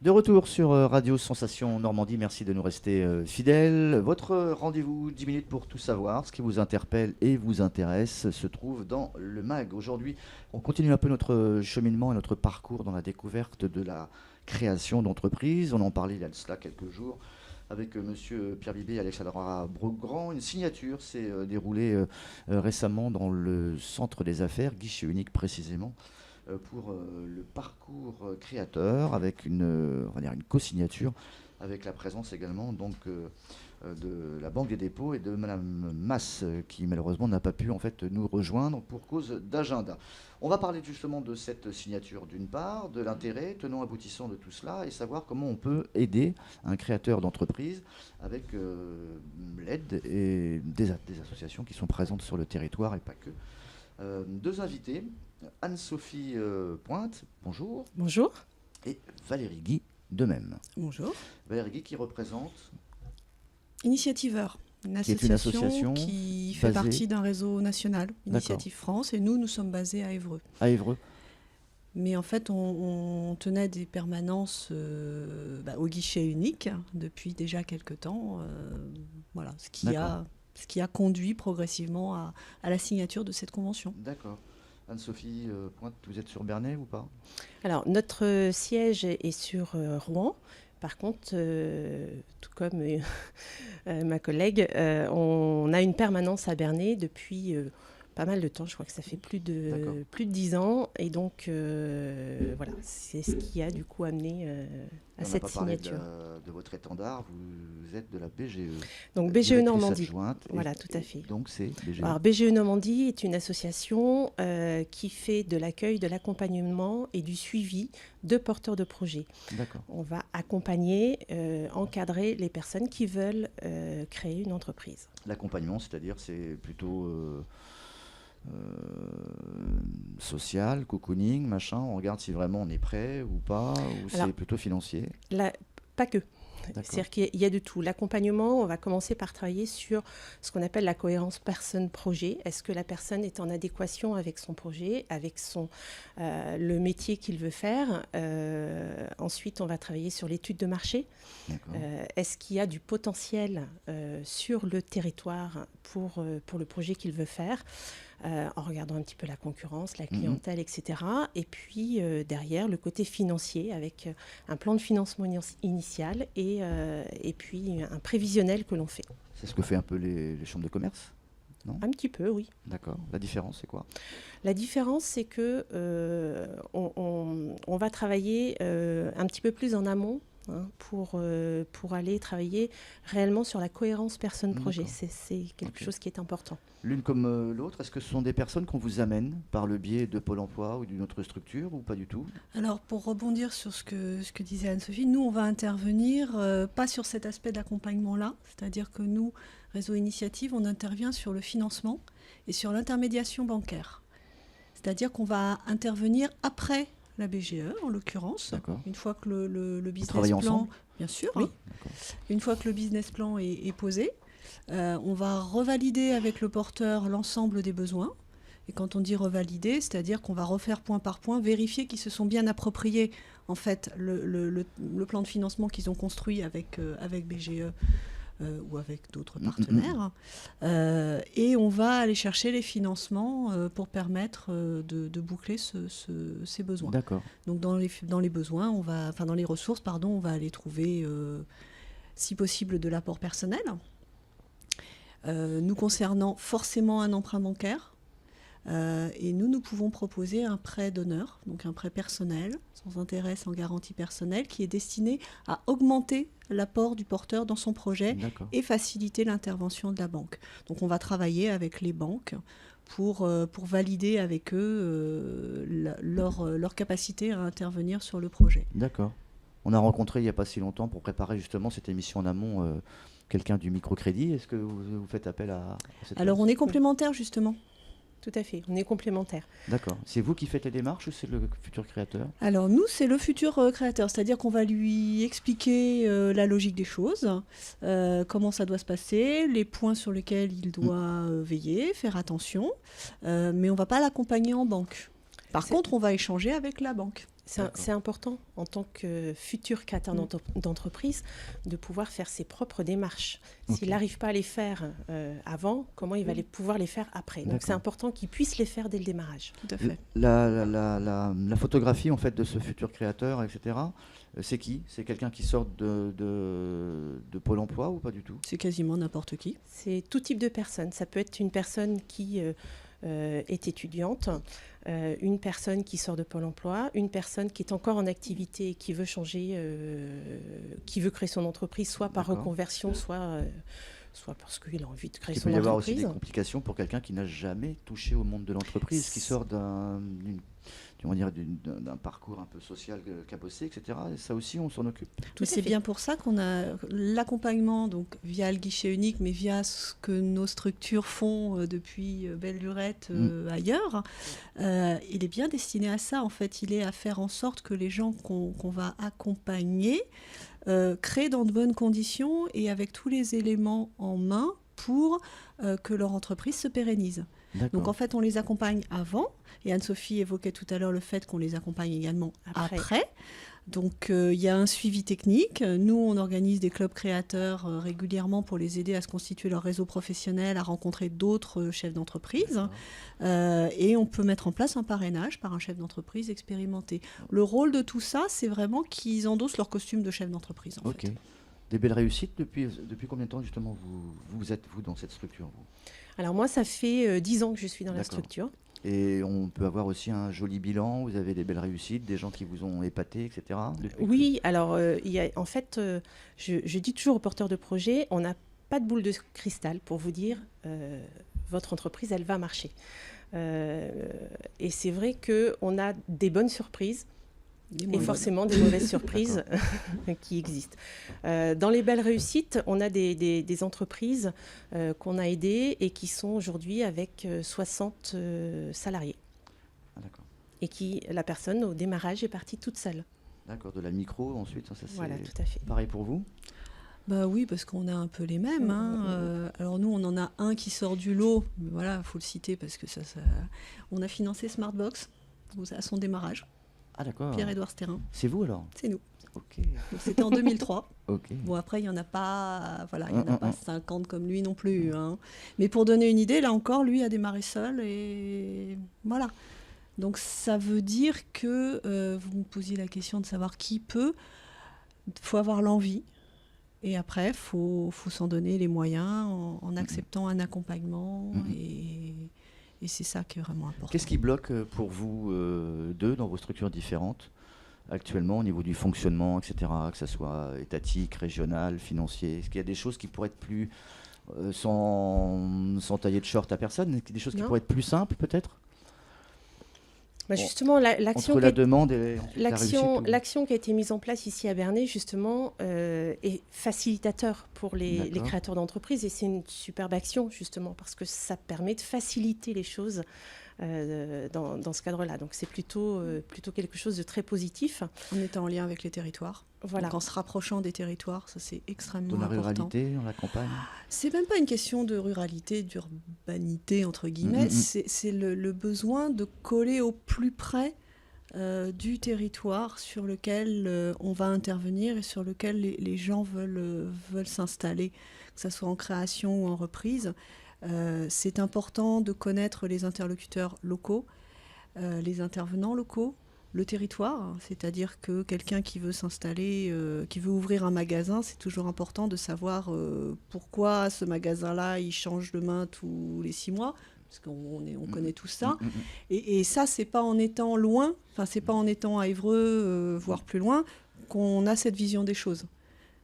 De retour sur Radio Sensation Normandie, merci de nous rester fidèles. Votre rendez-vous 10 minutes pour tout savoir, ce qui vous interpelle et vous intéresse, se trouve dans le MAG. Aujourd'hui, on continue un peu notre cheminement et notre parcours dans la découverte de la création d'entreprises. On en parlait il y a de cela quelques jours avec monsieur Pierre Bibé et Alexandra Brogrand. Une signature s'est déroulée récemment dans le centre des affaires, guichet unique précisément, pour le parcours créateur avec on va dire une co-signature avec la présence également donc de la Banque des dépôts et de Madame Masse qui malheureusement n'a pas pu en fait nous rejoindre pour cause d'agenda. On va parler justement de cette signature d'une part, de l'intérêt tenant aboutissant de tout cela et savoir comment on peut aider un créateur d'entreprise avec l'aide et des associations qui sont présentes sur le territoire et pas que. Deux invités, Anne-Sophie Pointe, bonjour. Bonjour. Et Valérie Guy, de même. Bonjour. Valérie Guy qui représente Initiativeur, une qui est une association association qui fait basée partie d'un réseau national, Initiative France, et nous sommes basés à Évreux. à Évreux. Mais en fait, on tenait des permanences au guichet unique depuis déjà quelques temps. Voilà, ce qui a conduit progressivement à la signature de cette convention. D'accord. Anne-Sophie Pointe, vous êtes sur Bernay ou pas? Alors, notre siège est sur Rouen. Par contre, tout comme ma collègue, on a une permanence à Bernay depuis pas mal de temps. Je crois que ça fait plus de 10 ans. Et donc, voilà, c'est ce qui a du coup amené à cette signature. On n'a pas parlé de votre étendard, vous êtes de la BGE. Donc, BGE Normandie. Adjointe, voilà, tout à fait. Donc, c'est BGE. Alors, BGE Normandie est une association qui fait de l'accueil, de l'accompagnement et du suivi de porteurs de projets. D'accord. On va accompagner, encadrer les personnes qui veulent créer une entreprise. L'accompagnement, c'est-à-dire, c'est plutôt social, cocooning, machin. On regarde si vraiment on est prêt ou pas, ou c'est plutôt financier. Pas que. C'est-à-dire qu'il y a de tout. L'accompagnement, on va commencer par travailler sur ce qu'on appelle la cohérence personne-projet. Est-ce que la personne est en adéquation avec son projet, avec le métier qu'il veut faire? Ensuite, on va travailler sur l'étude de marché. Est-ce qu'il y a du potentiel sur le territoire pour le projet qu'il veut faire? En regardant un petit peu la concurrence, la clientèle, etc. Et puis derrière, le côté financier avec un plan de financement initial et puis un prévisionnel que l'on fait. C'est ce que fait un peu les chambres de commerce, non? Un petit peu, oui. D'accord. La différence, c'est quoi? La différence, c'est que on va travailler un petit peu plus en amont, pour aller travailler réellement sur la cohérence personne-projet. C'est quelque chose qui est important. L'une comme l'autre, est-ce que ce sont des personnes qu'on vous amène par le biais de Pôle emploi ou d'une autre structure ou pas du tout? Alors, pour rebondir sur ce que disait Anne-Sophie, nous, on va intervenir pas sur cet aspect d'accompagnement-là, c'est-à-dire que nous, Réseau Initiative, on intervient sur le financement et sur l'intermédiation bancaire. C'est-à-dire qu'on va intervenir après la BGE, en l'occurrence, une fois que le business plan, bien sûr, oui. Une fois que le business plan est posé, on va revalider avec le porteur l'ensemble des besoins. Et quand on dit revalider, c'est-à-dire qu'on va refaire point par point, vérifier qu'ils se sont bien appropriés en fait le plan de financement qu'ils ont construit avec BGE. Ou avec d'autres partenaires. Et on va aller chercher les financements pour permettre de boucler ces besoins. D'accord. Donc dans les besoins, dans les ressources, on va aller trouver, si possible, de l'apport personnel. Nous concernant forcément un emprunt bancaire. Et nous pouvons proposer un prêt d'honneur, donc un prêt personnel, sans intérêt, sans garantie personnelle, qui est destiné à augmenter l'apport du porteur dans son projet et faciliter l'intervention de la banque. Donc on va travailler avec les banques pour valider avec eux leur capacité à intervenir sur le projet. D'accord. On a rencontré il n'y a pas si longtemps pour préparer justement cette émission en amont quelqu'un du microcrédit. Est-ce que vous faites appel à cette Alors on est complémentaires justement. Tout à fait, on est complémentaires. D'accord. C'est vous qui faites les démarches ou c'est le futur créateur? Alors nous, c'est le futur créateur, c'est-à-dire qu'on va lui expliquer la logique des choses, comment ça doit se passer, les points sur lesquels il doit veiller, faire attention, mais on ne va pas l'accompagner en banque. Par contre, on va échanger avec la banque. C'est important en tant que futur créateur d'entreprise de pouvoir faire ses propres démarches. S'il n'arrive pas à les faire avant, comment il va pouvoir les faire après? Donc c'est important qu'il puisse les faire dès le démarrage. Tout à fait. La photographie en fait de ce futur créateur, etc. C'est qui? C'est quelqu'un qui sort de Pôle emploi ou pas du tout? C'est quasiment n'importe qui. C'est tout type de personne. Ça peut être une personne qui est étudiante, une personne qui sort de Pôle emploi, une personne qui est encore en activité et qui veut changer, qui veut créer son entreprise, soit par reconversion, soit parce qu'il a envie de créer son entreprise. Il peut y avoir aussi des complications pour quelqu'un qui n'a jamais touché au monde de l'entreprise, qui sort d'un parcours un peu social cabossé, etc. Et ça aussi, on s'en occupe. C'est bien pour ça qu'on a l'accompagnement, donc via le guichet unique, mais via ce que nos structures font depuis belle lurette ailleurs. Il est bien destiné à ça. En fait, il est à faire en sorte que les gens qu'on va accompagner créent dans de bonnes conditions et avec tous les éléments en main pour que leur entreprise se pérennise. Donc en fait, on les accompagne avant, et Anne-Sophie évoquait tout à l'heure le fait qu'on les accompagne également après. Donc il y a un suivi technique. Nous, on organise des clubs créateurs régulièrement pour les aider à se constituer leur réseau professionnel, à rencontrer d'autres chefs d'entreprise. Et on peut mettre en place un parrainage par un chef d'entreprise expérimenté. Le rôle de tout ça, c'est vraiment qu'ils endossent leur costume de chef d'entreprise. En fait. Des belles réussites depuis combien de temps justement vous êtes dans cette structure vous? Alors moi, ça fait 10 ans que je suis dans la structure. Et on peut avoir aussi un joli bilan, vous avez des belles réussites, des gens qui vous ont épaté, etc. Oui, alors en fait, je dis toujours aux porteurs de projets, on n'a pas de boule de cristal pour vous dire votre entreprise, elle va marcher. Et c'est vrai qu'on a des bonnes surprises. Et forcément des mauvaises surprises qui existent. Dans les belles réussites, on a des entreprises qu'on a aidées et qui sont aujourd'hui avec 60 salariés. Et la personne au démarrage est partie toute seule. D'accord, de la micro ensuite, ça voilà, tout à fait. Pareil pour vous? Bah oui, parce qu'on a un peu les mêmes. Alors nous, on en a un qui sort du lot, mais voilà, il faut le citer parce que ça... On a financé Smartbox à son démarrage. Ah d'accord. Pierre-Édouard Stérin. C'est vous alors? C'est nous. Ok. Donc, c'était en 2003. Ok. Bon après il y en a pas, il y en a pas 50 comme lui non plus. Mais pour donner une idée, là encore, lui a démarré seul et voilà. Donc ça veut dire que vous me posiez la question de savoir qui peut. Faut avoir l'envie. Et après, faut s'en donner les moyens en acceptant un accompagnement et c'est ça qui est vraiment important. Qu'est-ce qui bloque pour vous deux dans vos structures différentes actuellement au niveau du fonctionnement, etc., que ce soit étatique, régional, financier? Est-ce qu'il y a des choses qui pourraient être plus, sans tailler de short à personne, des choses qui pourraient être plus simples peut-être? Justement, l'action qui a été mise en place ici à Bernay, justement, est facilitateur pour les créateurs d'entreprises. Et c'est une superbe action, justement, parce que ça permet de faciliter les choses dans ce cadre-là. Donc c'est plutôt quelque chose de très positif. En étant en lien avec les territoires. Voilà. Donc en se rapprochant des territoires, ça c'est extrêmement important. De la ruralité, dans la campagne? C'est même pas une question de ruralité, d'urbanité entre guillemets, c'est le besoin de coller au plus près du territoire sur lequel on va intervenir et sur lequel les gens veulent s'installer, que ce soit en création ou en reprise. C'est important de connaître les interlocuteurs locaux, les intervenants locaux, le territoire, c'est-à-dire que quelqu'un qui veut s'installer, qui veut ouvrir un magasin, c'est toujours important de savoir pourquoi ce magasin-là, il change de main tous les 6 mois, parce qu'on connaît tout ça. Et ça, c'est pas en étant loin, c'est pas en étant à Évreux, voire plus loin, qu'on a cette vision des choses.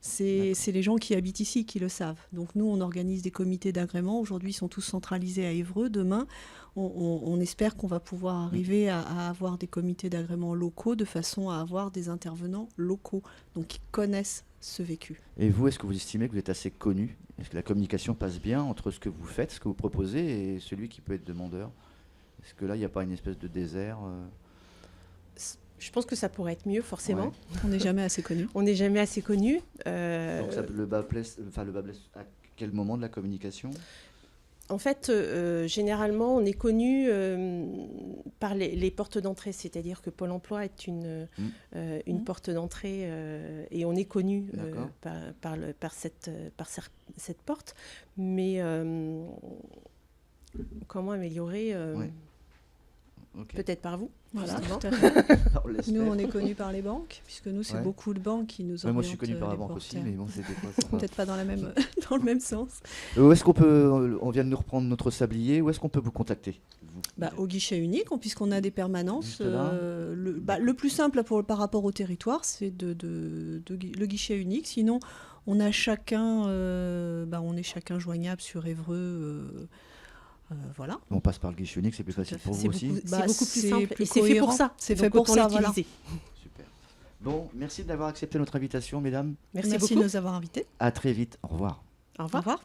C'est les gens qui habitent ici qui le savent. Donc nous, on organise des comités d'agrément. Aujourd'hui, ils sont tous centralisés à Évreux. Demain, on espère qu'on va pouvoir arriver à avoir des comités d'agrément locaux de façon à avoir des intervenants locaux, donc qui connaissent ce vécu. Et vous, est-ce que vous estimez que vous êtes assez connu? Est-ce que la communication passe bien entre ce que vous faites, ce que vous proposez et celui qui peut être demandeur? Est-ce que là, il n'y a pas une espèce de désert Je pense que ça pourrait être mieux, forcément. Ouais. On n'est jamais assez connu. On n'est jamais assez connu. Donc le bas blesse à quel moment de la communication? En fait, généralement, on est connu par les portes d'entrée, c'est-à-dire que Pôle emploi est une porte d'entrée et on est connu par cette porte. Mais comment améliorer Peut-être par vous. Voilà, tout à fait. Nous, on est connus par les banques, puisque nous, c'est beaucoup de banques qui nous orientent. Moi, je suis connu par la banque aussi, mais bon, c'est des fois... Peut-être pas dans le même sens. Où est-ce qu'on peut... On vient de nous reprendre notre sablier. Où est-ce qu'on peut vous contacter, vous? Au guichet unique, puisqu'on a des permanences. Le plus simple par rapport au territoire, c'est le guichet unique. Sinon, on est chacun joignable sur Évreux. Voilà. On passe par le guichet unique, c'est plus facile pour vous aussi. C'est beaucoup plus simple et c'est fait pour ça. C'est fait pour ça, voilà. Super. Bon, merci d'avoir accepté notre invitation, mesdames. Merci beaucoup de nous avoir invités. À très vite. Au revoir. Au revoir.